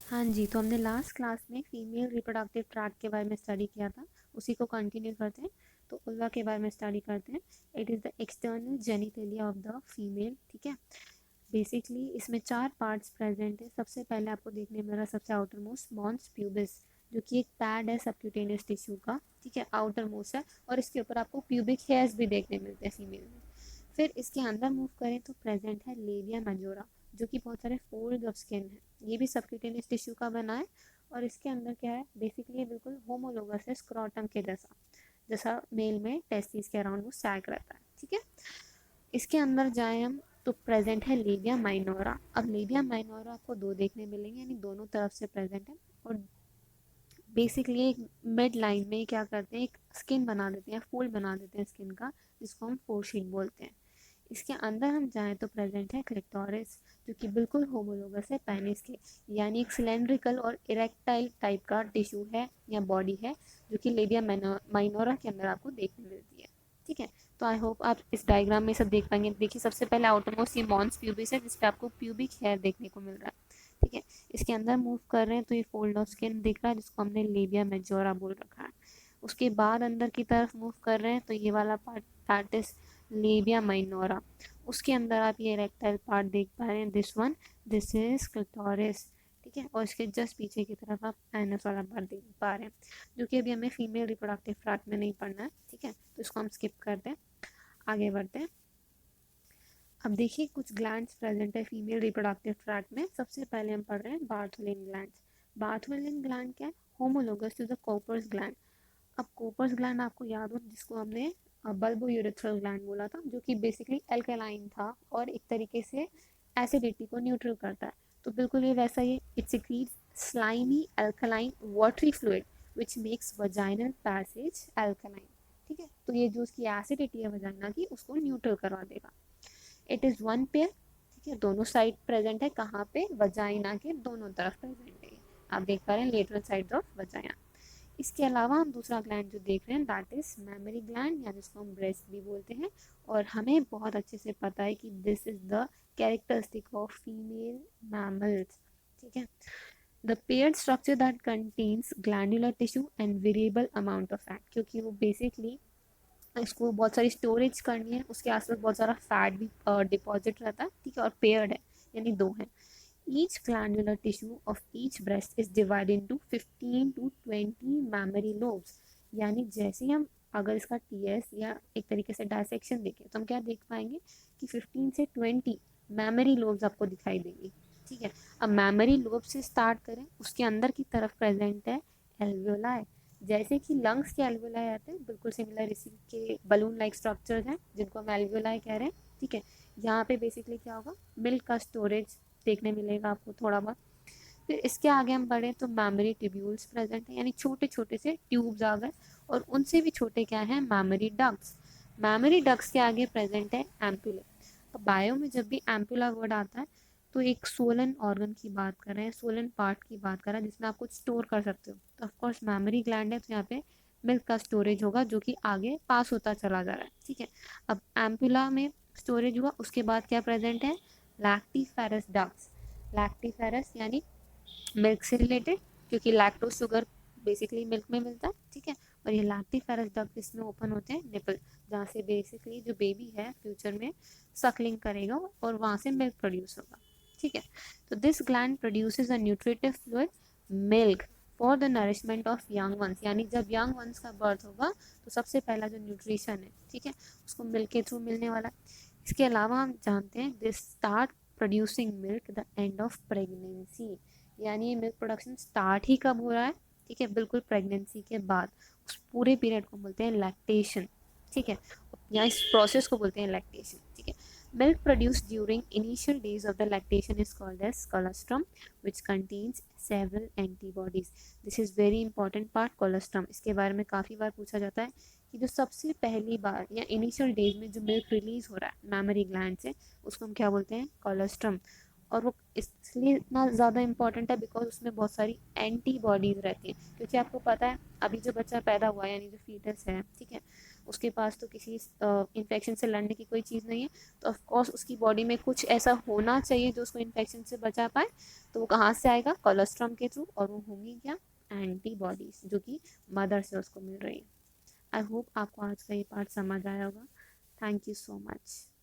हाँ जी, तो हमने लास्ट क्लास में फीमेल रिप्रोडक्टिव ट्रैक्ट के बारे में स्टडी किया था, उसी को कंटिन्यू करते हैं। तो उल्वा के बारे में स्टडी करते हैं। It is the external genitalia of the female, ठीक है। बेसिकली इसमें 4 पार्ट्स प्रेजेंट है। सबसे पहले आपको देखने में रहा सबसे आउटर मोस्ट मॉन्स प्यूबिस, जो कि एक पैड है सबक्यूटेनियस टिश्यू का, ठीक है, आउटर मोस्ट है। और इसके ऊपर आपको प्यूबिक हेयर्स भी देखने मिलते हैं फीमेल में। फिर इसके अंदर मूव करें तो प्रेजेंट है लेबिया मेजोरा, जो कि बहुत सारे फोल्ड ऑफ स्किन है। ये भी सबक्यूटेनियस टिश्यू का बना है। और इसके अंदर क्या है, बेसिकली ये बिल्कुल होमोलोगस है स्क्रॉटम के जैसा, जैसा मेल में टेस्टिस के अराउंड वो सैक रहता है, ठीक है। इसके अंदर जाए हम तो प्रेजेंट है लेबिया माइनोरा। अब लेबिया माइनोरा आपको दो देखने मिलेंगे, यानी दोनों तरफ से प्रेजेंट है। और बेसिकली एक मिड लाइन में क्या करते हैं, एक स्किन बना देते हैं, फोल्ड बना देते हैं स्किन का, जिसको हम फोरशीट बोलते हैं। इसके अंदर हम जाएं तो प्रेजेंट है क्लिटोरिस, जो कि बिल्कुल होमोलोगस है पेनिस के, यानी एक सिलेंड्रिकल और इरेक्टाइल टाइप का टिश्यू है या बॉडी है, जो कि लेबिया माइनोरा के अंदर आपको देखने मिलती है, ठीक है। तो आई होप आप इस डायग्राम में सब देख पाएंगे। देखिए सबसे पहले आउटरमोस्ट ये मॉन्स प्यूबिस है, जिसपे आपको प्यूबिक हेयर देखने को मिल रहा है, ठीक है। इसके अंदर मूव कर रहे हैं तो ये फोल्ड ऑफ स्किन दिख रहा है, जिसको हमने लेबिया मेजोरा बोल रखा है। उसके बाद अंदर की तरफ मूव कर रहे हैं तो ये वाला part, that is labia minora. उसके अंदर आप ये रेक्टाइल पार्ट देख पा रहे हैं, दिस इज क्लिटोरिस, ठीक है। और इसके जस्ट पीछे की तरफ आप एनस वाला पार्ट देख पा रहे हैं, जो कि अभी हमें फीमेल रिप्रोडक्टिव ट्रैक्ट में नहीं पढ़ना है, ठीक है। तो इसको हम स्किप करते हैं, आगे बढ़ते हैं। अब देखिए कुछ ग्लैंड्स प्रेजेंट है फीमेल रिप्रोडक्टिव ट्रैक्ट में। सबसे पहले हम पढ़ रहे हैं बार्थोलिन ग्लैंड्स। बार्थोलिन ग्लैंड क्या है, होमोलोगस टू द कोपर्स ग्लैंड। अब कोपर्स ग्लैंड आपको याद हो, जिसको हमने बल्बो यूरेथ्रल ग्लैंड बोला था, जो कि बेसिकली एल्कलाइन था और एक तरीके से एसिडिटी को न्यूट्रल करता है। तो बिल्कुल ये वैसा ही, it secretes slimy alkaline watery fluid which makes vaginal passage alkaline, ठीक है। तो ये जो उसकी एसिडिटी है वजाइना की, उसको न्यूट्रल करवा देगा। इट इज़ वन पेयर, ठीक है, दोनों साइड प्रेजेंट है। कहाँ पे, वजाइना के दोनों तरफ प्रेजेंट है। आप देख पा रहे हैं लेटरल साइड ऑफ वजाइना। इसके अलावा हम दूसरा ग्लैंड जो देख रहे हैं, दैट इज मैमरी ग्लैंड, या जिसको हम ब्रेस्ट भी बोलते हैं। और हमें बहुत अच्छे से पता है कि this is the characteristic of female mammals, ठीक है। The paired structure that contains glandular tissue and variable amount of fat, क्योंकि वो बेसिकली इसको बहुत सारी स्टोरेज करनी है, उसके आसपास बहुत सारा फैट भी डिपॉजिट रहता है, ठीक है। और पेयर्ड है, यानी दो है। Each glandular tissue of each breast is divided into 15 to 20 memory lobes. यानी जैसे ही हम अगर इसका टीएस या एक तरीके से डायसेक्शन देखें तो हम क्या देख पाएंगे कि 15 से 20 मैमरी लोब्स आपको दिखाई देंगी, ठीक है। अब मैमरी लोब से स्टार्ट करें, उसके अंदर की तरफ प्रेजेंट है एल्वियोलाई। जैसे कि लंग्स के एल्वियोलाई आते हैं, बिल्कुल सिमिलर इसी के बलून लाइक स्ट्रक्चर्स हैं, जिनको हम एल्वियोलाई कह रहे हैं, ठीक है। यहाँ पे बेसिकली क्या होगा, मिल्क का स्टोरेज देखने मिलेगा आपको थोड़ा बहुत। फिर इसके आगे हम बढ़े तो मैमरी ट्यूब्यूल्स प्रेजेंट है, यानी छोटे छोटे से ट्यूब्स आ गए। और उनसे भी छोटे क्या है, मैमरी डक्ट्स। मैमरी डक्ट्स के आगे प्रेजेंट है एम्पुला। अब बायो में जब भी एम्पुला वर्ड आता है तो एक सोलन ऑर्गन की बात कर रहे हैं, सोलन पार्ट की बात कर रहे हैं, जिसमें आप कुछ स्टोर कर सकते हो। तो ऑफकोर्स मैमरी ग्लैंड है, तो यहाँ पे मिल्क का स्टोरेज होगा, जो कि आगे पास होता चला जा रहा है, ठीक है। अब एम्पुला में स्टोरेज हुआ, उसके बाद क्या प्रेजेंट है, लैक्टीफेरस डक्ट्स। लैक्टीफेरस यानी मिल्क से रिलेटेड, क्योंकि लैक्टोज शुगर बेसिकली मिल्क में मिलता है, ठीक है। और ये लैक्टीफेरस डक्ट इसमें ओपन होते हैं निपल, जहाँ से बेसिकली जो बेबी है फ्यूचर में सकलिंग करेगा और वहाँ से मिल्क प्रोड्यूस होगा, ठीक है। तो this gland produces a nutritive fluid milk for the nourishment of young ones, यानी जब यंग वंस का बर्थ होगा तो सबसे पहला जो न्यूट्रिशन है, ठीक है, उसको मिल्क के थ्रू मिलने वाला है। इसके अलावा हम जानते हैं this start producing milk the end of pregnancy, यानी ये मिल्क प्रोडक्शन स्टार्ट ही कब हो रहा है, ठीक है, बिल्कुल प्रेगनेंसी के बाद। उस पूरे पीरियड को बोलते हैं लैक्टेशन, ठीक है। या इस प्रोसेस को बोलते हैं लैक्टेशन, ठीक है। Milk produced during initial days of the lactation is called as colostrum which contains several antibodies. This is very important part, colostrum. इसके बारे में काफ़ी बार पूछा जाता है कि जो सबसे पहली बार या इनिशियल डेज में जो मिल्क रिलीज हो रहा है मैमरी ग्लैंड से, उसको हम क्या बोलते हैं, कोलेस्ट्रम। और वो इसलिए इतना ज़्यादा इंपॉर्टेंट है बिकॉज उसमें बहुत सारी एंटीबॉडीज रहती हैं, क्योंकि आपको पता है अभी जो बच्चा पैदा हुआ है, यानी जो फीटस है, ठीक है, उसके पास तो किसी इन्फेक्शन से लड़ने की कोई चीज़ नहीं है, तो ऑफकोर्स उसकी बॉडी में कुछ ऐसा होना चाहिए जो उसको इन्फेक्शन से बचा पाए। तो वो कहाँ से आएगा? कोलोस्ट्रम के थ्रू, और वो होंगी क्या? एंटीबॉडीज, जो कि मदर से उसको मिल रही है। आई होप आपको आज का ये पार्ट समझ आया होगा। Thank you so much.